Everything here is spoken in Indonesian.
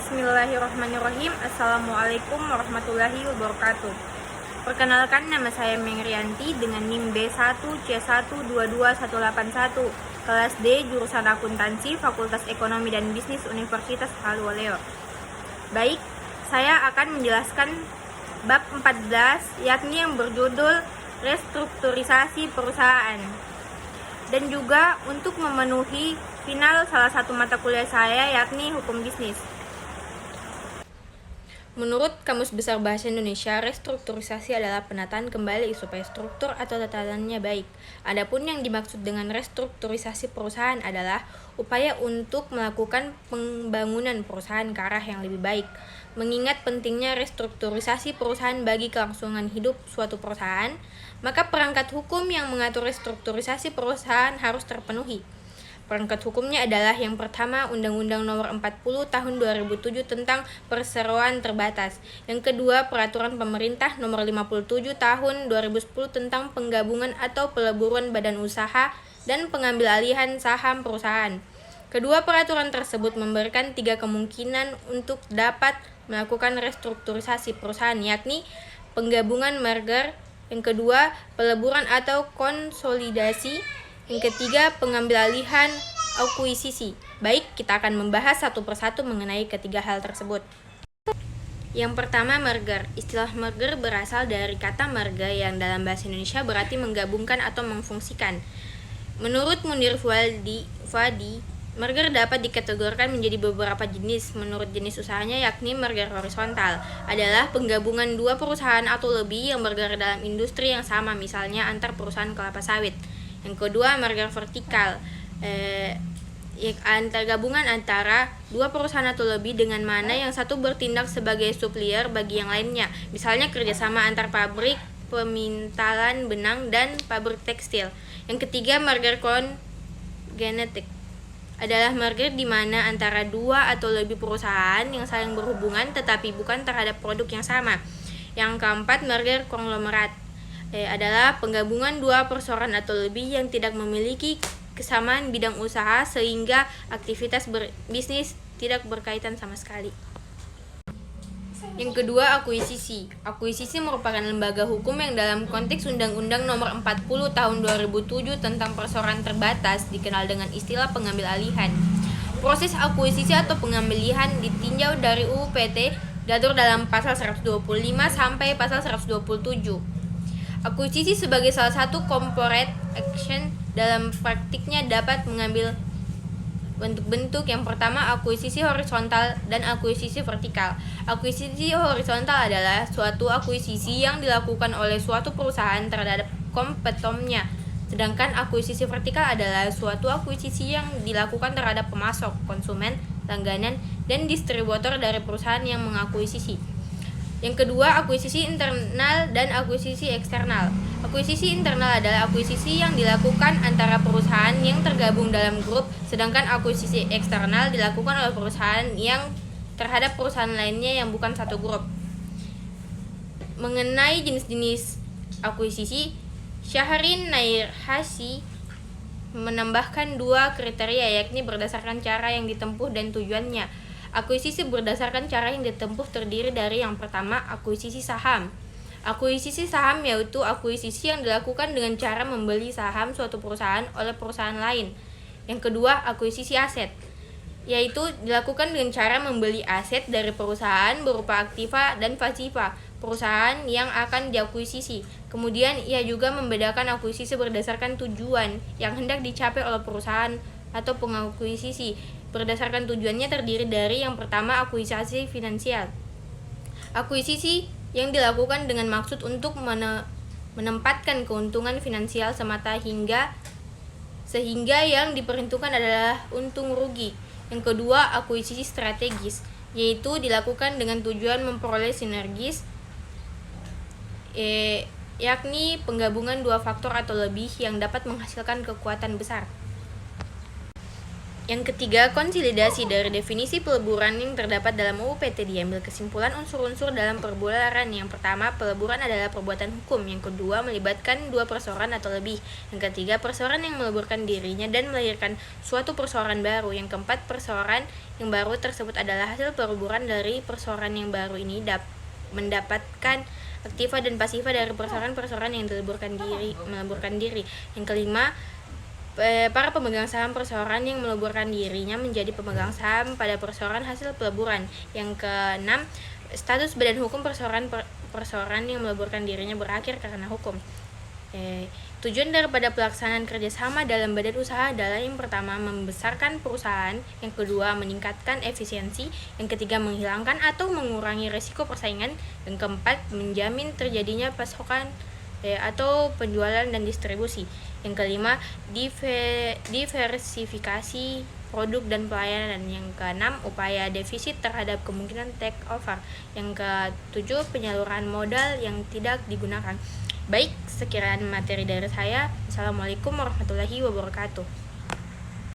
Bismillahirrahmanirrahim. Assalamualaikum warahmatullahi wabarakatuh. Perkenalkan, nama saya Mengrianti dengan NIM B1C1222181, kelas D, jurusan akuntansi, Fakultas Ekonomi dan Bisnis Universitas Haluoleo. Baik, saya akan menjelaskan bab 14, yakni yang berjudul restrukturisasi perusahaan. Dan juga untuk memenuhi final salah satu mata kuliah saya, yakni hukum bisnis. Menurut Kamus Besar Bahasa Indonesia, restrukturisasi adalah penataan kembali supaya struktur atau tatanannya baik. Adapun yang dimaksud dengan restrukturisasi perusahaan adalah upaya untuk melakukan pembangunan perusahaan ke arah yang lebih baik. Mengingat pentingnya restrukturisasi perusahaan bagi kelangsungan hidup suatu perusahaan, maka perangkat hukum yang mengatur restrukturisasi perusahaan harus terpenuhi. Perangkat hukumnya adalah yang pertama, Undang-Undang Nomor 40 Tahun 2007 tentang Perseroan Terbatas. Yang kedua, Peraturan Pemerintah Nomor 57 Tahun 2010 tentang penggabungan atau peleburan badan usaha dan pengambil alihan saham perusahaan. Kedua peraturan tersebut memberikan 3 kemungkinan untuk dapat melakukan restrukturisasi perusahaan, yakni penggabungan merger, yang kedua, peleburan atau konsolidasi, yang ketiga, pengambil alihan akuisisi. Baik, kita akan membahas satu persatu mengenai ketiga hal tersebut. Yang pertama, merger. Istilah merger berasal dari kata marga yang dalam bahasa Indonesia berarti menggabungkan atau memfungsikan. Menurut Munir Fadi, merger dapat dikategorikan menjadi beberapa jenis. Menurut jenis usahanya, yakni merger horizontal adalah penggabungan dua perusahaan atau lebih yang bergerak dalam industri yang sama, misalnya antar perusahaan kelapa sawit. Yang kedua, merger vertikal, gabungan antara dua perusahaan atau lebih dengan mana yang satu bertindak sebagai supplier bagi yang lainnya, misalnya kerjasama antar pabrik pemintalan benang dan pabrik tekstil. Yang ketiga, merger kongenetik adalah merger di mana antara dua atau lebih perusahaan yang saling berhubungan tetapi bukan terhadap produk yang sama. Yang keempat, merger konglomerat adalah penggabungan dua perseroan atau lebih yang tidak memiliki kesamaan bidang usaha sehingga aktivitas bisnis tidak berkaitan sama sekali. Yang kedua, akuisisi. Akuisisi merupakan lembaga hukum yang dalam konteks Undang-Undang Nomor 40 Tahun 2007 tentang Perseroan Terbatas dikenal dengan istilah pengambil alihan. Proses akuisisi atau pengambilihan ditinjau dari UU PT diatur dalam pasal 125 sampai pasal 127. Akuisisi sebagai salah satu corporate action dalam praktiknya dapat mengambil bentuk-bentuk. Yang pertama, akuisisi horizontal dan akuisisi vertikal. Akuisisi horizontal adalah suatu akuisisi yang dilakukan oleh suatu perusahaan terhadap kompetitornya. Sedangkan akuisisi vertikal adalah suatu akuisisi yang dilakukan terhadap pemasok, konsumen, langganan, dan distributor dari perusahaan yang mengakuisisi. Yang kedua, akuisisi internal dan akuisisi eksternal. Akuisisi internal adalah akuisisi yang dilakukan antara perusahaan yang tergabung dalam grup, sedangkan akuisisi eksternal dilakukan oleh perusahaan yang terhadap perusahaan lainnya yang bukan satu grup. Mengenai jenis-jenis akuisisi, Syahrin Nairhasi menambahkan 2 kriteria, yakni berdasarkan cara yang ditempuh dan tujuannya. Akuisisi berdasarkan cara yang ditempuh terdiri dari yang pertama, akuisisi saham. Akuisisi saham yaitu akuisisi yang dilakukan dengan cara membeli saham suatu perusahaan oleh perusahaan lain. Yang kedua, akuisisi aset, yaitu dilakukan dengan cara membeli aset dari perusahaan berupa aktiva dan pasiva perusahaan yang akan diakuisisi. Kemudian ia juga membedakan akuisisi berdasarkan tujuan yang hendak dicapai oleh perusahaan atau pengakuisisi. Berdasarkan tujuannya terdiri dari yang pertama, akuisisi finansial. Akuisisi yang dilakukan dengan maksud untuk menempatkan keuntungan finansial semata sehingga yang diperhitungkan adalah untung rugi. Yang kedua, akuisisi strategis, yaitu dilakukan dengan tujuan memperoleh sinergis, yakni penggabungan dua faktor atau lebih yang dapat menghasilkan kekuatan besar. Yang ketiga, konsolidasi dari definisi peleburan yang terdapat dalam UU PT diambil kesimpulan unsur-unsur dalam peleburan. Yang pertama, peleburan adalah perbuatan hukum. Yang kedua, melibatkan dua perseorangan atau lebih. Yang ketiga, perseorangan yang meleburkan dirinya dan melahirkan suatu perseorangan baru. Yang keempat, perseorangan yang baru tersebut adalah hasil peleburan dari perseorangan yang baru ini mendapatkan aktiva dan pasiva dari perseorangan yang meleburkan diri. Yang kelima, para pemegang saham perseorangan yang meleburkan dirinya menjadi pemegang saham pada perseorangan hasil peleburan. Yang keenam, status badan hukum perseorangan yang meleburkan dirinya berakhir karena hukum. Tujuan daripada pelaksanaan kerjasama dalam badan usaha adalah yang pertama, membesarkan perusahaan, yang kedua, meningkatkan efisiensi, yang ketiga, menghilangkan atau mengurangi risiko persaingan, yang keempat, menjamin terjadinya pasokan atau penjualan dan distribusi. Yang kelima, diversifikasi produk dan pelayanan. Yang keenam, upaya defisit terhadap kemungkinan take over. Yang ketujuh, penyaluran modal yang tidak digunakan. Baik, sekian materi dari saya. Assalamualaikum warahmatullahi wabarakatuh.